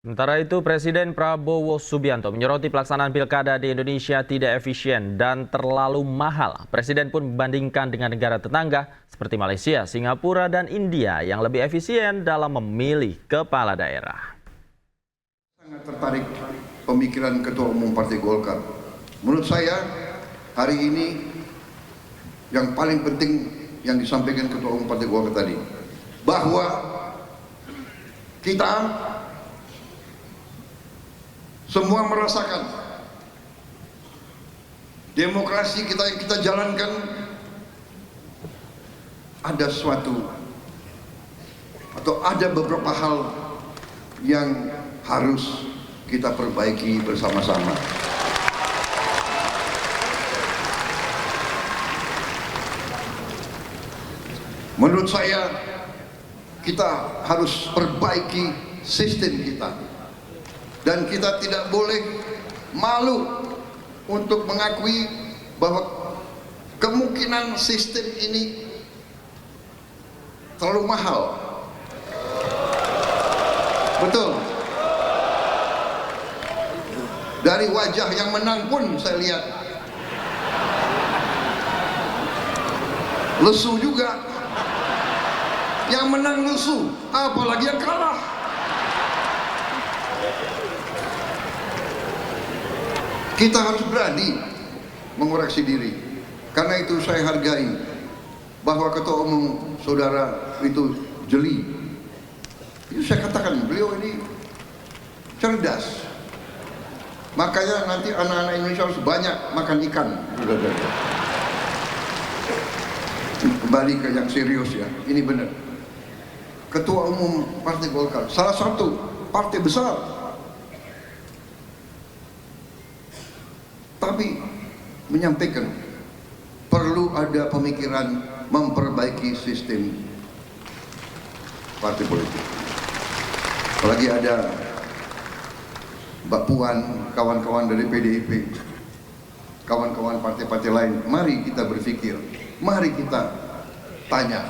Sementara itu, Presiden Prabowo Subianto menyoroti pelaksanaan pilkada di Indonesia tidak efisien dan terlalu mahal. Presiden pun membandingkan dengan negara tetangga seperti Malaysia, Singapura, dan India yang lebih efisien dalam memilih kepala daerah. Sangat tertarik pemikiran Ketua Umum Partai Golkar. Menurut saya, hari ini yang paling penting yang disampaikan Ketua Umum Partai Golkar tadi, bahwa kita semua merasakan demokrasi kita yang kita jalankan ada sesuatu atau ada beberapa hal yang harus kita perbaiki bersama-sama. Menurut saya, kita harus perbaiki sistem kita. Dan kita tidak boleh malu untuk mengakui bahwa kemungkinan sistem ini terlalu mahal. Betul. Dari wajah yang menang pun saya lihat lesu juga. Yang menang lesu, apalagi yang kalah. Kita harus berani mengoreksi diri. Karena itu saya hargai bahwa Ketua Umum Saudara itu jeli. Itu saya katakan, beliau ini cerdas. Makanya nanti anak-anak Indonesia harus banyak makan ikan. Kembali ke yang serius ya, ini benar. Ketua Umum Partai Golkar, salah satu partai besar, tapi menyampaikan perlu ada pemikiran memperbaiki sistem partai politik. Apalagi ada Mbak Puan, kawan-kawan dari PDIP, kawan-kawan partai-partai lain, mari kita berpikir, mari kita tanya,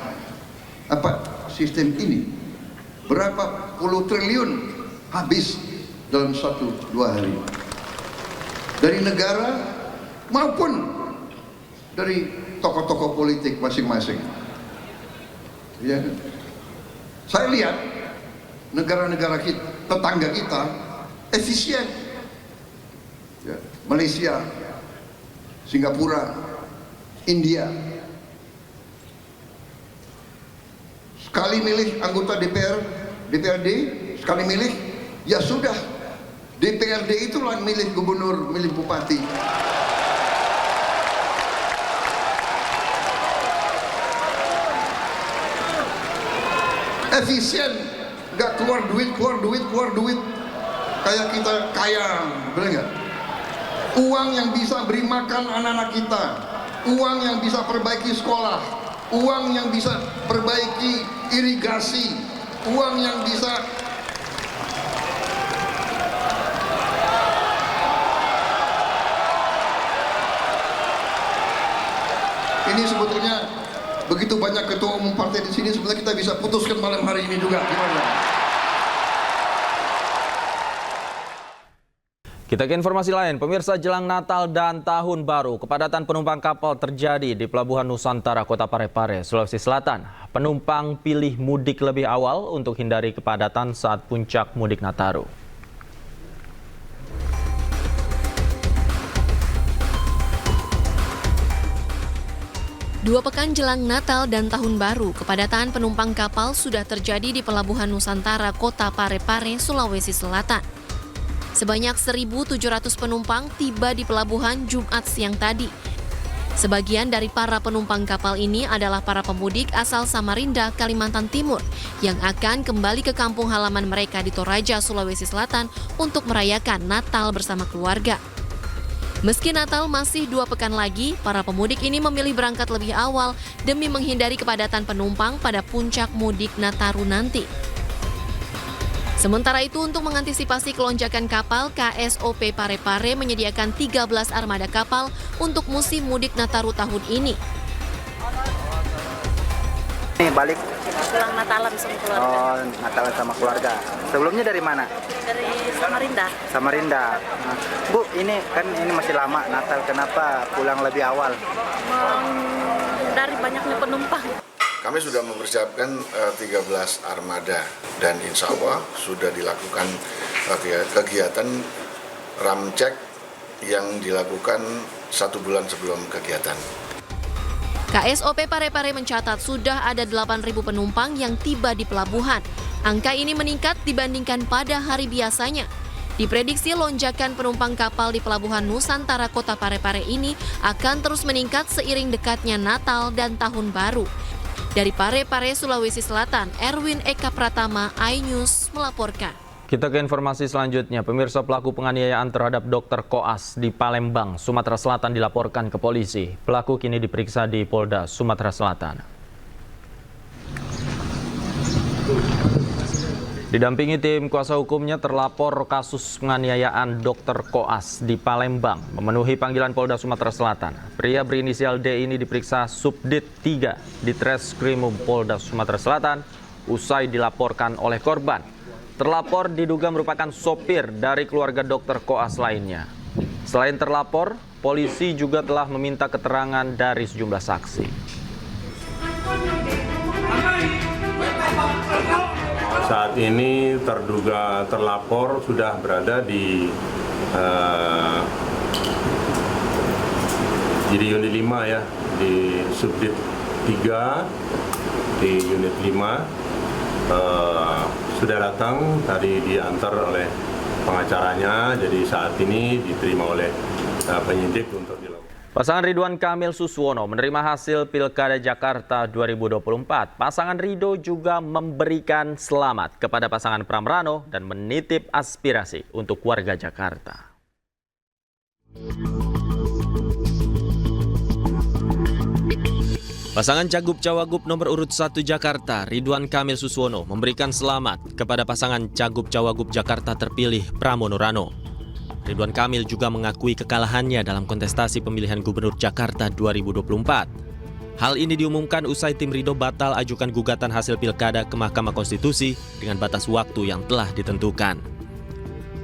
apa sistem ini berapa puluh triliun habis dalam 1-2 hari dari negara maupun dari tokoh-tokoh politik masing-masing. Ya, saya lihat negara-negara kita, tetangga kita efisien. Ya, Malaysia, Singapura, India. Sekali milih anggota DPRD, sekali milih, ya sudah, DPRD itulah milih gubernur, milih bupati. Efisien, nggak keluar duit, kayak kita kaya, benar nggak? Uang yang bisa beri makan anak-anak kita, uang yang bisa perbaiki sekolah, uang yang bisa perbaiki irigasi, uang yang bisa ini sebetulnya begitu banyak ketua umum partai di sini, sebetulnya kita bisa putuskan malam hari ini juga. Gimana? Kita ke informasi lain, pemirsa, jelang Natal dan Tahun Baru, kepadatan penumpang kapal terjadi di Pelabuhan Nusantara Kota Parepare, Sulawesi Selatan. Penumpang pilih mudik lebih awal untuk hindari kepadatan saat puncak mudik Nataru. Dua pekan jelang Natal dan Tahun Baru, kepadatan penumpang kapal sudah terjadi di Pelabuhan Nusantara Kota Parepare, Sulawesi Selatan. Sebanyak 1.700 penumpang tiba di pelabuhan Jumat siang tadi. Sebagian dari para penumpang kapal ini adalah para pemudik asal Samarinda, Kalimantan Timur, yang akan kembali ke kampung halaman mereka di Toraja, Sulawesi Selatan untuk merayakan Natal bersama keluarga. Meski Natal masih 2 pekan lagi, para pemudik ini memilih berangkat lebih awal demi menghindari kepadatan penumpang pada puncak mudik Nataru nanti. Sementara itu, untuk mengantisipasi kelonjakan kapal, KSOP Parepare menyediakan 13 armada kapal untuk musim mudik Nataru tahun ini. Ini balik Pulang Natalan sama keluarga. oh, Natalan sama keluarga. Sebelumnya dari mana? Dari Samarinda. Samarinda. Nah, Bu, ini kan ini masih lama Natal. Kenapa pulang lebih awal? Dari banyaknya penumpang. Kami sudah mempersiapkan 13 armada dan insya Allah sudah dilakukan kegiatan ramcek yang dilakukan 1 bulan sebelum kegiatan. KSOP Parepare mencatat sudah ada 8.000 penumpang yang tiba di pelabuhan. Angka ini meningkat dibandingkan pada hari biasanya. Diprediksi lonjakan penumpang kapal di Pelabuhan Nusantara Kota Parepare ini akan terus meningkat seiring dekatnya Natal dan Tahun Baru. Dari Parepare, Sulawesi Selatan, Erwin Eka Pratama, iNews melaporkan. Kita ke informasi selanjutnya. Pemirsa, pelaku penganiayaan terhadap dokter koas di Palembang, Sumatera Selatan dilaporkan ke polisi. Pelaku kini diperiksa di Polda Sumatera Selatan. Didampingi tim kuasa hukumnya, terlapor kasus penganiayaan dokter koas di Palembang memenuhi panggilan Polda Sumatera Selatan. Pria berinisial D ini diperiksa Subdit 3 di Treskrimum Polda Sumatera Selatan usai dilaporkan oleh korban. Terlapor diduga merupakan sopir dari keluarga dokter koas lainnya. Selain terlapor, polisi juga telah meminta keterangan dari sejumlah saksi. Saat ini terduga terlapor sudah berada di unit 5 ya, di Subdit 3 di unit 5. Sudah datang, tadi diantar oleh pengacaranya, jadi saat ini diterima oleh penyidik untuk dilakukan. Pasangan Ridwan Kamil Suswono menerima hasil Pilkada Jakarta 2024. Pasangan Ridho juga memberikan selamat kepada pasangan Pramrano dan menitip aspirasi untuk warga Jakarta. Pasangan Cagup-Cawagup nomor urut 1 Jakarta, Ridwan Kamil Suswono, memberikan selamat kepada pasangan Cagup-Cawagup Jakarta terpilih Pramono Rano. Ridwan Kamil juga mengakui kekalahannya dalam kontestasi pemilihan Gubernur Jakarta 2024. Hal ini diumumkan usai tim Ridho batal ajukan gugatan hasil Pilkada ke Mahkamah Konstitusi dengan batas waktu yang telah ditentukan.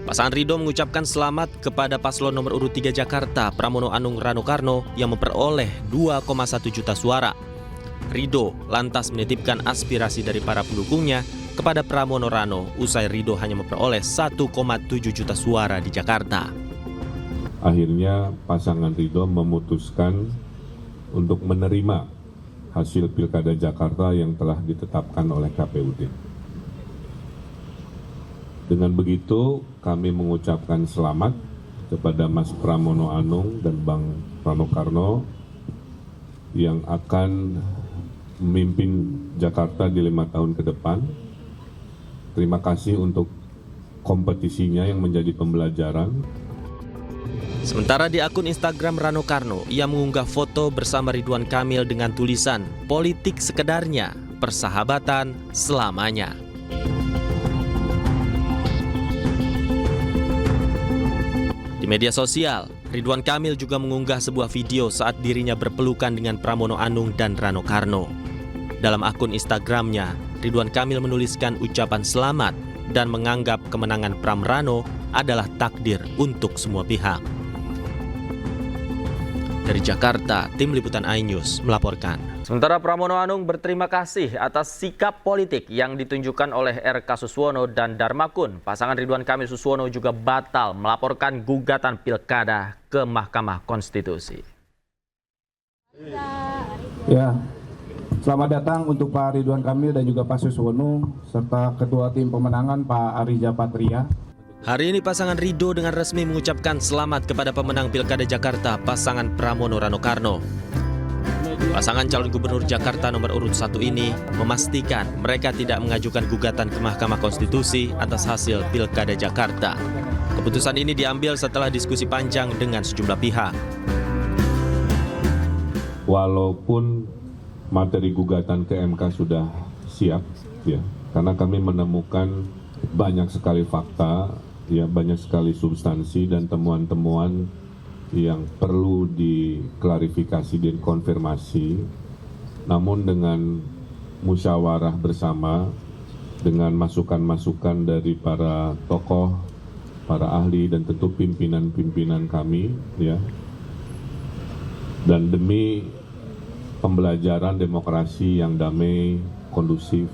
Pasangan Ridho mengucapkan selamat kepada paslon nomor urut 3 Jakarta, Pramono Anung Rano Karno, yang memperoleh 2,1 juta suara. Ridho lantas menitipkan aspirasi dari para pendukungnya kepada Pramono Rano usai Ridho hanya memperoleh 1,7 juta suara di Jakarta. Akhirnya pasangan Ridho memutuskan untuk menerima hasil Pilkada Jakarta yang telah ditetapkan oleh KPUD. Dengan begitu kami mengucapkan selamat kepada Mas Pramono Anung dan Bang Rano Karno yang akan memimpin Jakarta di 5 tahun ke depan. Terima kasih untuk kompetisinya yang menjadi pembelajaran. Sementara di akun Instagram Rano Karno, ia mengunggah foto bersama Ridwan Kamil dengan tulisan "Politik sekedarnya, persahabatan selamanya". Di media sosial, Ridwan Kamil juga mengunggah sebuah video saat dirinya berpelukan dengan Pramono Anung dan Rano Karno. Dalam akun Instagramnya, Ridwan Kamil menuliskan ucapan selamat dan menganggap kemenangan Pramrano adalah takdir untuk semua pihak. Dari Jakarta, tim liputan iNews melaporkan. Sementara Pramono Anung berterima kasih atas sikap politik yang ditunjukkan oleh R.K. Suswono dan Darmakun. Pasangan Ridwan Kamil Suswono juga batal melaporkan gugatan Pilkada ke Mahkamah Konstitusi. Ya. Selamat datang untuk Pak Ridwan Kamil dan juga Pak Suswono, serta Ketua Tim Pemenangan Pak Arija Patria. Hari ini pasangan Ridho dengan resmi mengucapkan selamat kepada pemenang Pilkada Jakarta, pasangan Pramono Rano Karno. Pasangan calon gubernur Jakarta nomor urut 1 ini memastikan mereka tidak mengajukan gugatan ke Mahkamah Konstitusi atas hasil Pilkada Jakarta. Keputusan ini diambil setelah diskusi panjang dengan sejumlah pihak. Walaupun materi gugatan ke MK sudah siap, ya, karena kami menemukan banyak sekali fakta, ya, banyak sekali substansi dan temuan-temuan yang perlu diklarifikasi dan konfirmasi. Namun dengan musyawarah bersama dengan masukan-masukan dari para tokoh, para ahli dan tentu pimpinan-pimpinan kami, ya. Dan demi pembelajaran demokrasi yang damai, kondusif,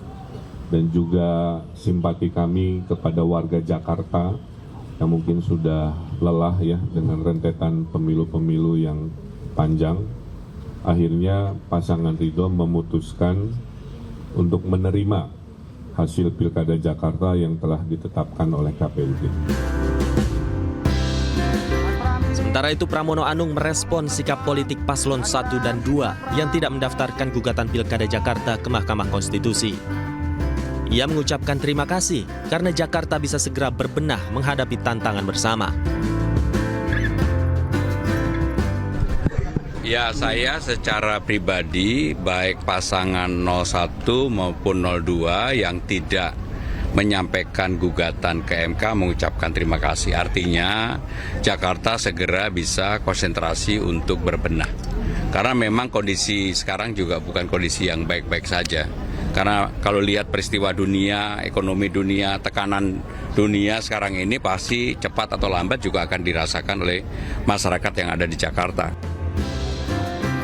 dan juga simpati kami kepada warga Jakarta yang mungkin sudah lelah ya dengan rentetan pemilu-pemilu yang panjang. Akhirnya pasangan Ridho memutuskan untuk menerima hasil Pilkada Jakarta yang telah ditetapkan oleh KPUD. Sementara itu Pramono Anung merespon sikap politik paslon 1 dan 2 yang tidak mendaftarkan gugatan Pilkada Jakarta ke Mahkamah Konstitusi. Ia mengucapkan terima kasih karena Jakarta bisa segera berbenah menghadapi tantangan bersama. Ya, saya secara pribadi baik pasangan 01 maupun 02 yang tidak menyampaikan gugatan ke MK mengucapkan terima kasih. Artinya Jakarta segera bisa konsentrasi untuk berbenah. Karena memang kondisi sekarang juga bukan kondisi yang baik-baik saja. Karena kalau lihat peristiwa dunia, ekonomi dunia, tekanan dunia sekarang ini pasti cepat atau lambat juga akan dirasakan oleh masyarakat yang ada di Jakarta.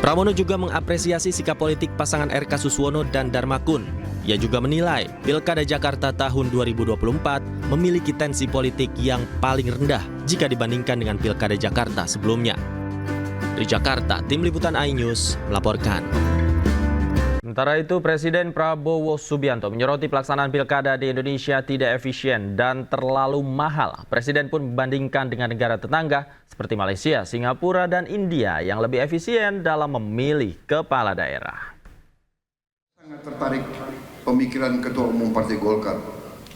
Pramono juga mengapresiasi sikap politik pasangan RK Suswono dan Darmakun. Ia juga menilai Pilkada Jakarta tahun 2024 memiliki tensi politik yang paling rendah jika dibandingkan dengan Pilkada Jakarta sebelumnya. Dari Jakarta, Tim Liputan iNews melaporkan. Sementara itu, Presiden Prabowo Subianto menyoroti pelaksanaan pilkada di Indonesia tidak efisien dan terlalu mahal. Presiden pun membandingkan dengan negara tetangga seperti Malaysia, Singapura, dan India yang lebih efisien dalam memilih kepala daerah. Sangat tertarik pemikiran Ketua Umum Partai Golkar.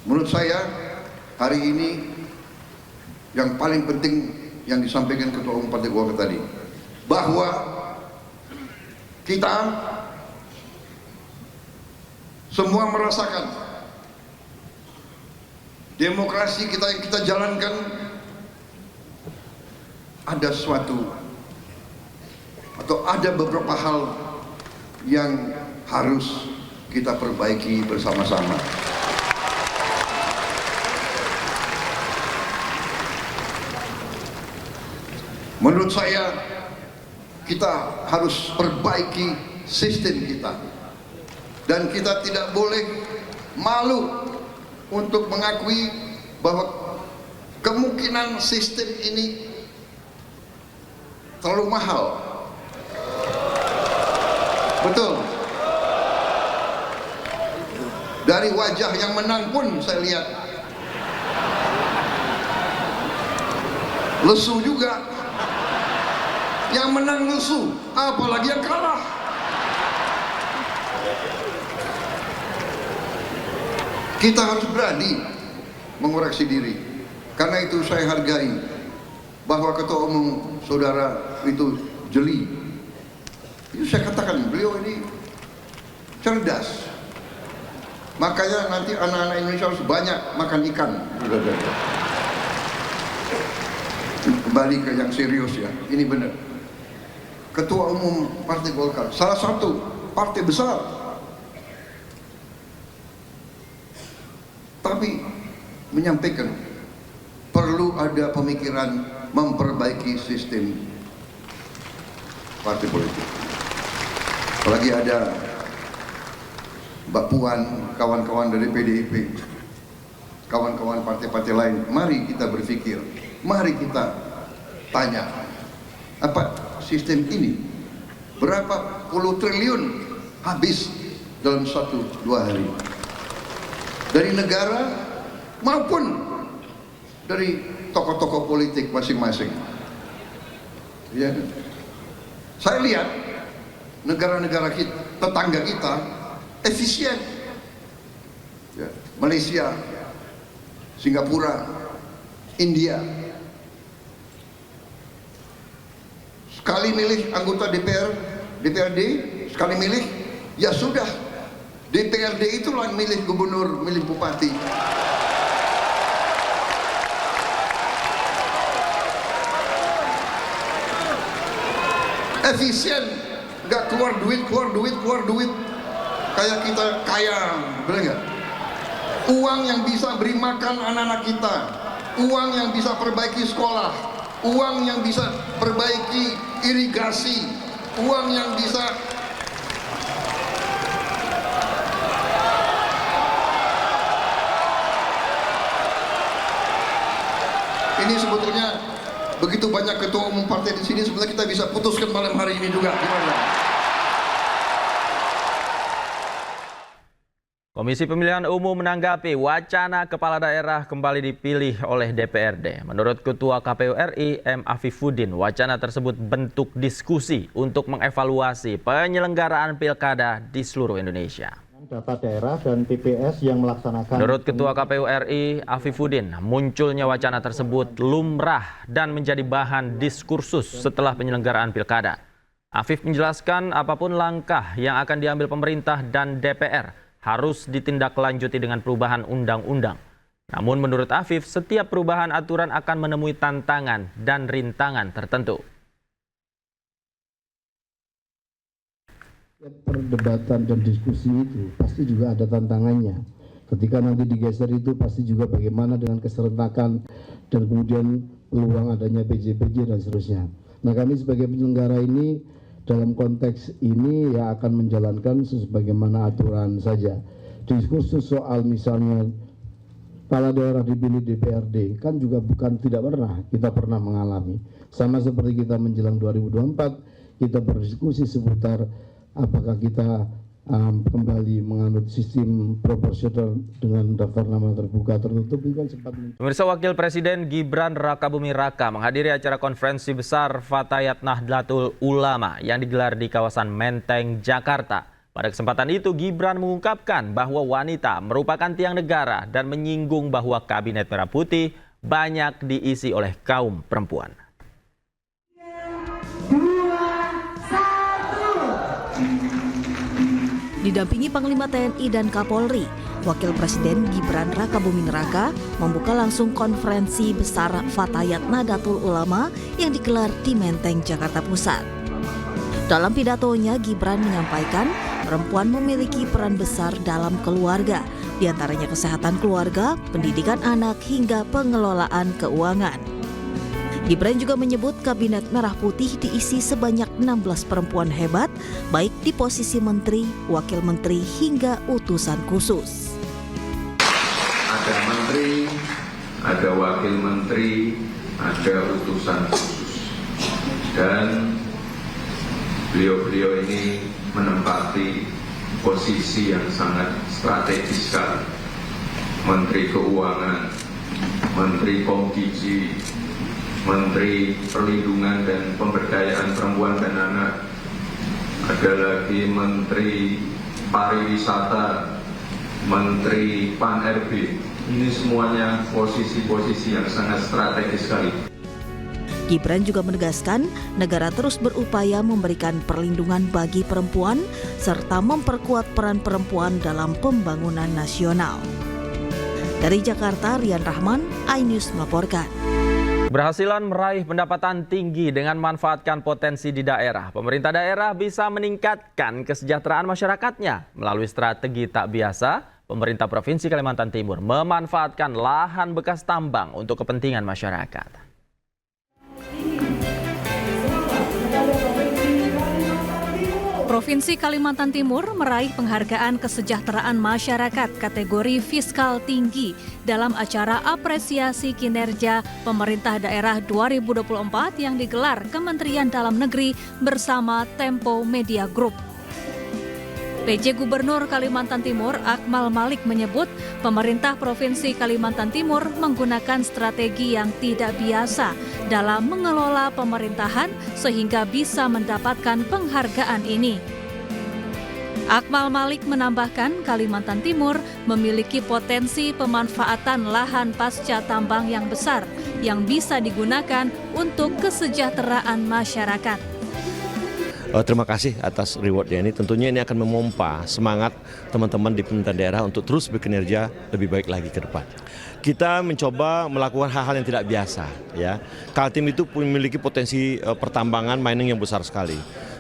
Menurut saya, hari ini yang paling penting yang disampaikan Ketua Umum Partai Golkar tadi, bahwa kita semua merasakan demokrasi kita yang kita jalankan ada sesuatu atau ada beberapa hal yang harus kita perbaiki bersama-sama. Menurut saya kita harus perbaiki sistem kita. Dan kita tidak boleh malu untuk mengakui bahwa kemungkinan sistem ini terlalu mahal. Betul. Dari wajah yang menang pun saya lihat lesu juga. Yang menang lesu, apalagi yang kalah. Kita harus berani mengoreksi diri. Karena itu saya hargai bahwa Ketua Umum Saudara itu jeli. Itu saya katakan, beliau ini cerdas. Makanya nanti anak-anak Indonesia harus banyak makan ikan. Kembali ke yang serius ya, ini benar. Ketua Umum Partai Golkar, salah satu partai besar, tapi menyampaikan perlu ada pemikiran memperbaiki sistem partai politik. Apalagi ada Mbak Puan, kawan-kawan dari PDIP, kawan-kawan partai-partai lain, mari kita berpikir, mari kita tanya, apa sistem ini berapa puluh triliun habis dalam 1-2 hari dari negara maupun dari tokoh-tokoh politik masing-masing. Ya, saya lihat negara-negara kita, tetangga kita efisien. Ya, Malaysia, Singapura, India. Sekali milih anggota DPRD, sekali milih, ya sudah. DPRD itulah milih gubernur, milih bupati. Efisien, nggak keluar duit. kayak kita kaya, benar nggak? Uang yang bisa beri makan anak-anak kita, uang yang bisa perbaiki sekolah, uang yang bisa perbaiki irigasi, uang yang bisa ini sebetulnya begitu banyak ketua umum partai di sini, sebetulnya kita bisa putuskan malam hari ini juga. Gimana? Komisi Pemilihan Umum menanggapi wacana kepala daerah kembali dipilih oleh DPRD. Menurut Ketua KPU RI M. Afifuddin, wacana tersebut bentuk diskusi untuk mengevaluasi penyelenggaraan pilkada di seluruh Indonesia. Data daerah dan TPS yang melaksanakan. Menurut Ketua KPU RI Afifuddin, munculnya wacana tersebut lumrah dan menjadi bahan diskursus setelah penyelenggaraan pilkada. Afif menjelaskan apapun langkah yang akan diambil pemerintah dan DPR harus ditindaklanjuti dengan perubahan undang-undang. Namun menurut Afif, setiap perubahan aturan akan menemui tantangan dan rintangan tertentu. Perdebatan dan diskusi itu pasti juga ada tantangannya. Ketika nanti digeser itu pasti juga bagaimana dengan keserentakan dan kemudian peluang adanya PJ-PJ dan seterusnya. Nah, kami sebagai penyelenggara ini dalam konteks ini ya akan menjalankan sebagaimana aturan saja. Diskursus soal misalnya kepala daerah dipilih DPRD kan juga bukan tidak pernah, kita pernah mengalami. Sama seperti kita menjelang 2024, kita berdiskusi seputar apakah kita kembali menganut sistem proporsional dengan daftar nama terbuka tertutup itu kan sempat. Pemirsa, Wakil Presiden Gibran Rakabuming Raka menghadiri acara konferensi besar Fatayat Nahdlatul Ulama yang digelar di kawasan Menteng, Jakarta. Pada kesempatan itu Gibran mengungkapkan bahwa wanita merupakan tiang negara dan menyinggung bahwa Kabinet Merah Putih banyak diisi oleh kaum perempuan. Didampingi Panglima TNI dan Kapolri, Wakil Presiden Gibran Rakabuming Raka membuka langsung konferensi besar Fatayat Nahdlatul Ulama yang digelar di Menteng, Jakarta Pusat. Dalam pidatonya, Gibran menyampaikan perempuan memiliki peran besar dalam keluarga, diantaranya kesehatan keluarga, pendidikan anak, hingga pengelolaan keuangan. Gibran juga menyebut Kabinet Merah Putih diisi sebanyak 16 perempuan hebat, baik di posisi menteri, wakil menteri, hingga utusan khusus. Ada menteri, ada wakil menteri, ada utusan khusus. Dan beliau-beliau ini menempati posisi yang sangat strategis sekali. Menteri Keuangan, Menteri Komdiji, Menteri Perlindungan dan Pemberdayaan Perempuan dan Anak, ada lagi Menteri Pariwisata, Menteri Pan-RB. Ini semuanya posisi-posisi yang sangat strategis sekali. Gibran juga menegaskan negara terus berupaya memberikan perlindungan bagi perempuan serta memperkuat peran perempuan dalam pembangunan nasional. Dari Jakarta, Rian Rahman, iNews melaporkan. Keberhasilan meraih pendapatan tinggi dengan memanfaatkan potensi di daerah. Pemerintah daerah bisa meningkatkan kesejahteraan masyarakatnya. Melalui strategi tak biasa, pemerintah Provinsi Kalimantan Timur memanfaatkan lahan bekas tambang untuk kepentingan masyarakat. Provinsi Kalimantan Timur meraih penghargaan kesejahteraan masyarakat kategori fiskal tinggi dalam acara apresiasi kinerja pemerintah daerah 2024 yang digelar Kementerian Dalam Negeri bersama Tempo Media Group. PJ Gubernur Kalimantan Timur Akmal Malik menyebut pemerintah Provinsi Kalimantan Timur menggunakan strategi yang tidak biasa dalam mengelola pemerintahan sehingga bisa mendapatkan penghargaan ini. Akmal Malik menambahkan Kalimantan Timur memiliki potensi pemanfaatan lahan pasca tambang yang besar yang bisa digunakan untuk kesejahteraan masyarakat. Terima kasih atas rewardnya ini. Tentunya ini akan memompa semangat teman-teman di pemerintahan daerah untuk terus berkinerja lebih baik lagi ke depan. Kita mencoba melakukan hal-hal yang tidak biasa. Ya, Kaltim itu memiliki potensi pertambangan mining yang besar sekali.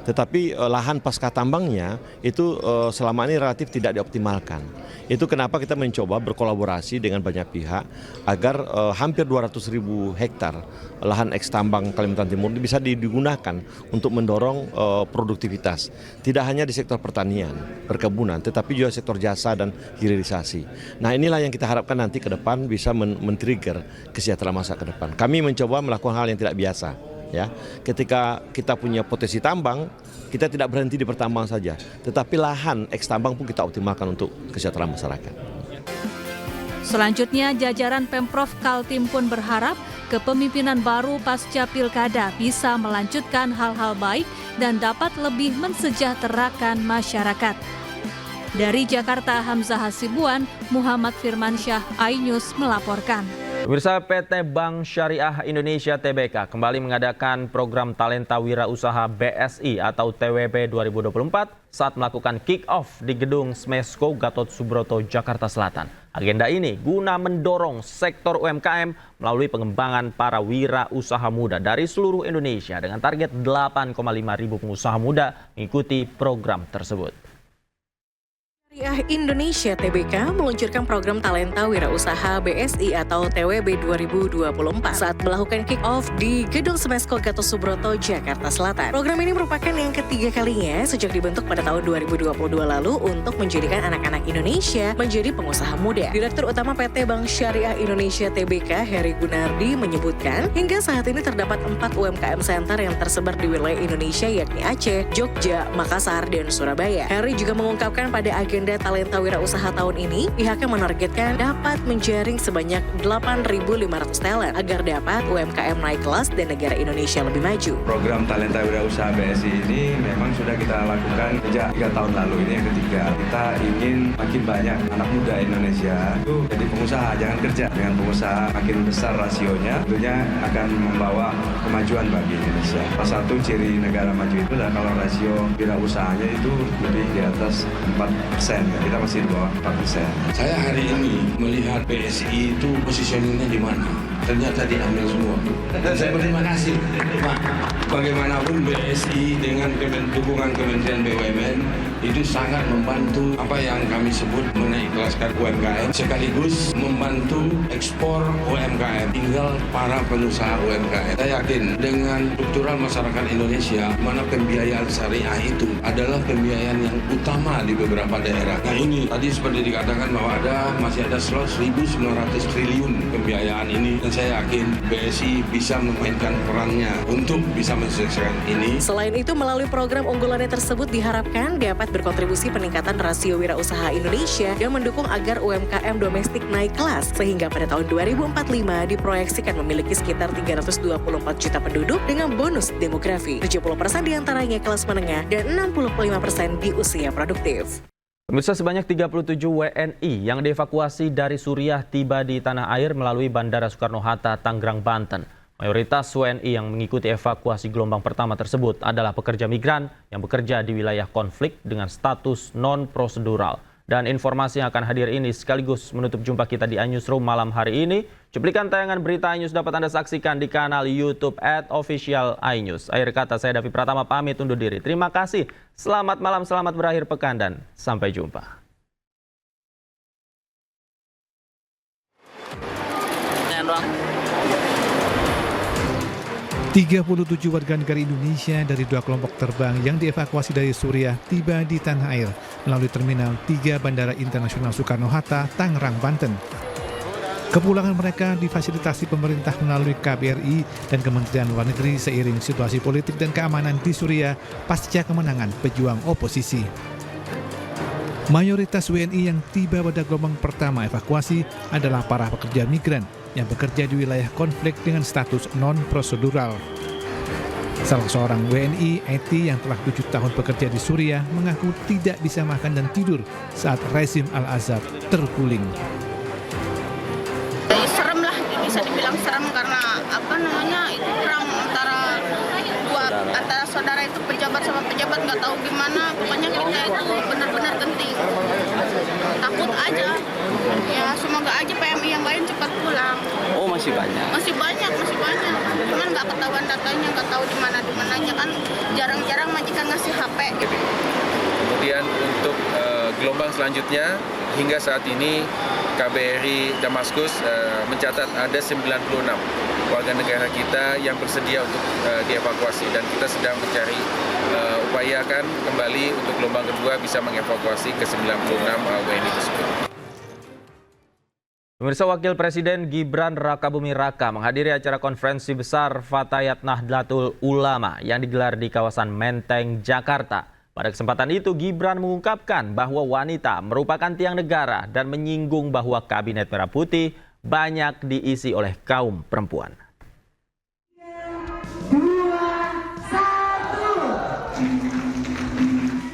Tetapi lahan pasca tambangnya itu selama ini relatif tidak dioptimalkan. Itu kenapa kita mencoba berkolaborasi dengan banyak pihak agar hampir 200.000 hektar lahan eks tambang Kalimantan Timur bisa digunakan untuk mendorong produktivitas. Tidak hanya di sektor pertanian, perkebunan, tetapi juga sektor jasa dan hilirisasi. Nah, inilah yang kita harapkan nanti ke depan bisa men-trigger kesejahteraan masa ke depan. Kami mencoba melakukan hal yang tidak biasa. Ya, ketika kita punya potensi tambang, kita tidak berhenti di pertambang saja, tetapi lahan eks tambang pun kita optimalkan untuk kesejahteraan masyarakat. Selanjutnya, jajaran Pemprov Kaltim pun berharap kepemimpinan baru pasca Pilkada bisa melanjutkan hal-hal baik dan dapat lebih mensejahterakan masyarakat. Dari Jakarta, Hamzah Hasibuan, Muhammad Firmansyah, iNews melaporkan. Pemirsa, PT Bank Syariah Indonesia Tbk kembali mengadakan program Talenta Wirausaha BSI atau TWB 2024 saat melakukan kick-off di gedung Smesco Gatot Subroto, Jakarta Selatan. Agenda ini guna mendorong sektor UMKM melalui pengembangan para wirausaha muda dari seluruh Indonesia dengan target 8,5 ribu pengusaha muda mengikuti program tersebut. Syariah Indonesia Tbk meluncurkan program Talenta Wirausaha BSI atau TWB 2024 saat melakukan kick-off di Gedung Smesco Gatot Subroto, Jakarta Selatan. Program ini merupakan yang ketiga kalinya sejak dibentuk pada tahun 2022 lalu untuk menjadikan anak-anak Indonesia menjadi pengusaha muda. Direktur Utama PT Bank Syariah Indonesia Tbk, Heri Gunardi, menyebutkan hingga saat ini terdapat 4 UMKM Center yang tersebar di wilayah Indonesia yakni Aceh, Jogja, Makassar, dan Surabaya. Heri juga mengungkapkan pada agenda Talenta Wirausaha tahun ini, pihaknya menargetkan dapat menjaring sebanyak 8.500 talent agar dapat UMKM naik kelas dan negara Indonesia lebih maju. Program Talenta Wirausaha BSI ini memang sudah kita lakukan sejak 3 tahun lalu, ini yang ketiga. Kita ingin makin banyak anak muda Indonesia itu jadi pengusaha, jangan kerja. Dengan pengusaha makin besar rasionya, tentunya akan membawa kemajuan bagi Indonesia. Salah satu ciri negara maju itu adalah kalau rasio wirausahanya itu lebih di atas 4%. Kita masih di bawah 4%. Saya hari ini melihat BSI itu positioningnya di mana. Ternyata diambil semua. Dan saya berterima kasih, Pak. Bagaimanapun BSI dengan dukungan Kementerian BUMN itu sangat membantu apa yang kami sebut menaik kelaskan UMKM sekaligus membantu ekspor UMKM. Tinggal para pengusaha UMKM. Saya yakin dengan struktural masyarakat Indonesia, mana pembiayaan syariah itu adalah pembiayaan yang utama di beberapa daerah. Nah ini tadi seperti dikatakan bahwa masih ada slot 1.900 triliun pembiayaan ini. Dan saya yakin BSI bisa memainkan perannya untuk bisa mensukseskan ini. Selain itu, melalui program unggulannya tersebut diharapkan dapat berkontribusi peningkatan rasio wirausaha Indonesia dan mendukung agar UMKM domestik naik kelas sehingga pada tahun 2045 diproyeksikan memiliki sekitar 324 juta penduduk dengan bonus demografi. 70% diantaranya kelas menengah dan 65% di usia produktif. Pemirsa, sebanyak 37 WNI yang dievakuasi dari Suriah tiba di tanah air melalui Bandara Soekarno-Hatta, Tangerang, Banten. Mayoritas WNI yang mengikuti evakuasi gelombang pertama tersebut adalah pekerja migran yang bekerja di wilayah konflik dengan status non-prosedural. Dan informasi yang akan hadir ini sekaligus menutup jumpa kita di iNewsroom malam hari ini. Cuplikan tayangan berita iNews dapat Anda saksikan di kanal YouTube @official iNews. Akhir kata, saya Davi Pratama pamit undur diri. Terima kasih. Selamat malam, selamat berakhir pekan, dan sampai jumpa. 37 warga negara Indonesia dari 2 kelompok terbang yang dievakuasi dari Suriah tiba di tanah air melalui Terminal 3 Bandara Internasional Soekarno-Hatta, Tangerang, Banten. Kepulangan mereka difasilitasi pemerintah melalui KBRI dan Kementerian Luar Negeri seiring situasi politik dan keamanan di Suriah pasca kemenangan pejuang oposisi. Mayoritas WNI yang tiba pada gelombang pertama evakuasi adalah para pekerja migran yang bekerja di wilayah konflik dengan status non-prosedural. Salah seorang WNI, Eti, yang telah 7 tahun bekerja di Suriah, mengaku tidak bisa makan dan tidur saat rezim Al-Azhar terguling. Serem lah, bisa dibilang serem karena itu perang antara saudara itu pejabat sama pejabat, nggak tahu gimana. Pokoknya kita itu benar-benar genting, takut aja. Ya semoga aja PMI yang lain cepat pulang. Oh masih banyak? Masih banyak. Cuman nggak ketahuan datanya, nggak tahu di mananya kan jarang-jarang majikan ngasih HP. Kemudian untuk gelombang selanjutnya hingga saat ini KBRI Damaskus mencatat ada 96 warga negara kita yang bersedia untuk dievakuasi dan kita sedang mencari upayakan kembali untuk gelombang kedua bisa mengevakuasi ke 96 WNI tersebut. Pemirsa, Wakil Presiden Gibran Rakabuming Raka menghadiri acara konferensi besar Fatayat Nahdlatul Ulama yang digelar di kawasan Menteng, Jakarta. Pada kesempatan itu, Gibran mengungkapkan bahwa wanita merupakan tiang negara dan menyinggung bahwa Kabinet Merah Putih banyak diisi oleh kaum perempuan.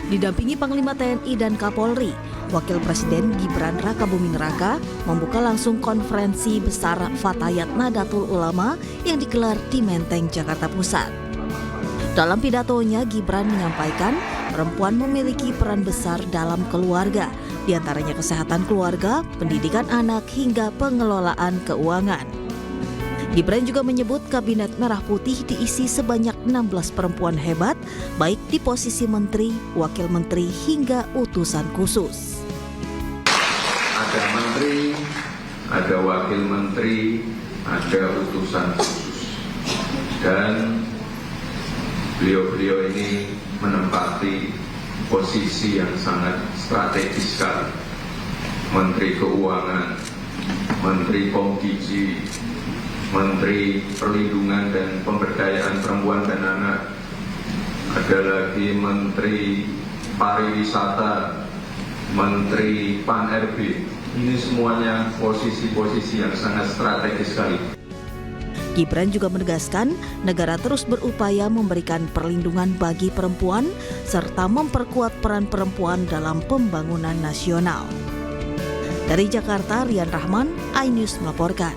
Didampingi Panglima TNI dan Kapolri, Wakil Presiden Gibran Rakabuming Raka membuka langsung konferensi besar Fatayat Nahdlatul Ulama yang digelar di Menteng, Jakarta Pusat. Dalam pidatonya, Gibran menyampaikan perempuan memiliki peran besar dalam keluarga, diantaranya kesehatan keluarga, pendidikan anak, hingga pengelolaan keuangan. Gibran juga menyebut Kabinet Merah Putih diisi sebanyak 16 perempuan hebat, baik di posisi menteri, wakil menteri, hingga utusan khusus. Ada menteri, ada wakil menteri, ada utusan khusus. Dan beliau-beliau ini menempati posisi yang sangat strategis sekali. Menteri Keuangan, Menteri Pemkiji, Menteri Perlindungan dan Pemberdayaan Perempuan dan Anak, ada lagi Menteri Pariwisata, Menteri Pan-RB. Ini semuanya posisi-posisi yang sangat strategis sekali. Gibran juga menegaskan negara terus berupaya memberikan perlindungan bagi perempuan serta memperkuat peran perempuan dalam pembangunan nasional. Dari Jakarta, Rian Rahman, iNews melaporkan.